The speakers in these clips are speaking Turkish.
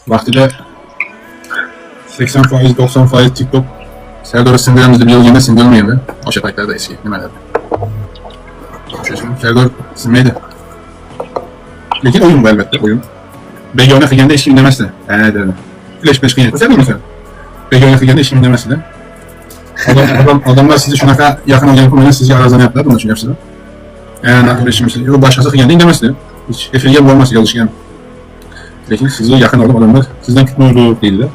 Vaqtida 80%, 90% TikTok Serdor'a sindiramiz deb yozganda sindirilmaydi. O'sha paytlarda eski nimalar. Serdor sinmaydi. Lekin o'yin bu albatta, o'yin. Begona qilganda hech kim demasdi. Ha dedi. Flash qilgan. Serdor mesela. Begona qilganda hech kim demasdi. Odamlar sizni shunaqa yaqin olgan kunlarda sizga arazlanyaptilar, buni tushunyapsizlar. Anaqa ishimiz yo'q, boshqasi qilganda indamasdi. Hech efirga bo'lmasdi, yozishgan. Lekin sizni yaqin olgan odamlar sizdan kutmaydi deydilar.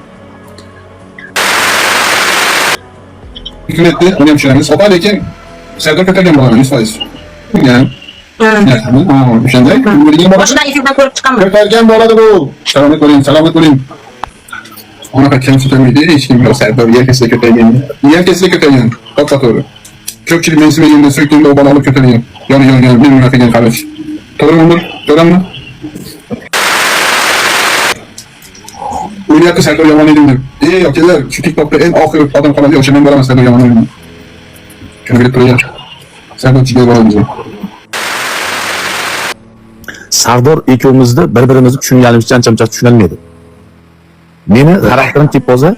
Hükümetli, onu hem şöyle. Sopa lekin Serdar ko'targan bo'laman 100%. Yani. O'shanday. Boshidan efirdan ko'rib chiqaman. Ko'targan bo'ladi bu. Salomat bo'ling. Onaqa kim tutamıydı, hech kim yo'q. Serdar yelkasiga ko'targan. Yelkasiga ko'targan. To'g'ri. Ko'pchilik mensimayganda so'ktingda o'bani olib ko'targan. Yongan, men nima qilgan qarash. To'g'rimi? O'ylayapti Serdar yomon edim deb. Yo'qlar, shu TikTokda en oxir odam qoladi, o'sha men boraman Serdar yomon edim. Shuni bilib turayapti. Serdar jigar bo'ladi. Sardor ikkovimizni bir-birimizni tushunganimizcha ancha-muncha tushunolmaydi. Meni xarakterim kelib bo'lsa,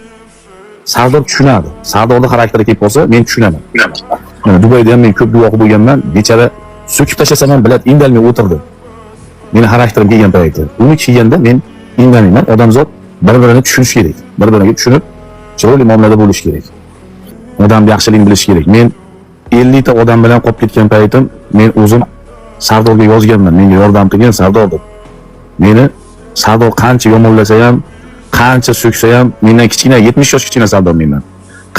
Sardor tushunadi. Sardorning xarakteri kelib bo'lsa, men tushunaman. Dubayda ham men ko'p guvoh bo'lganman. Bechara so'kib tashlasam ham biladi, indalmay o'tirdi. Meni xarakterim kelgan paytda. Uni kelganda men indamayman. Odamzod bir-birini tushunish kerak. Bir-biriga tushunib, chiroyli muomalada bo'lish kerak. Odamning yaxshiligini bilish kerak. Men 50 ta odam bilan qolib ketgan paytim, men o'zim Sardorga yozganman. Menga yordam qilgan Sardor deb. Meni Sardor qancha yomonlasa ham, qancha so'ksa ham, mendan kichkina 70 yosh kichkina Sardor mendan.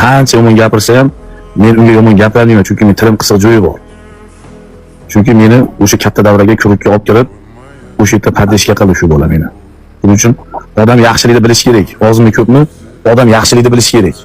Qancha yomon gapirsa ham, men unga yomon gapirmayman, chunki men tilim qisiq joyi bor. Chunki meni o'sha katta davraga ko'rikka olib kirib, o'sha yerda pardishga qildi shu bola meni. Buning uchun odam yaxshilikni bilish kerak. Ozmi ko'pmi? Odam yaxshilikni bilish kerak.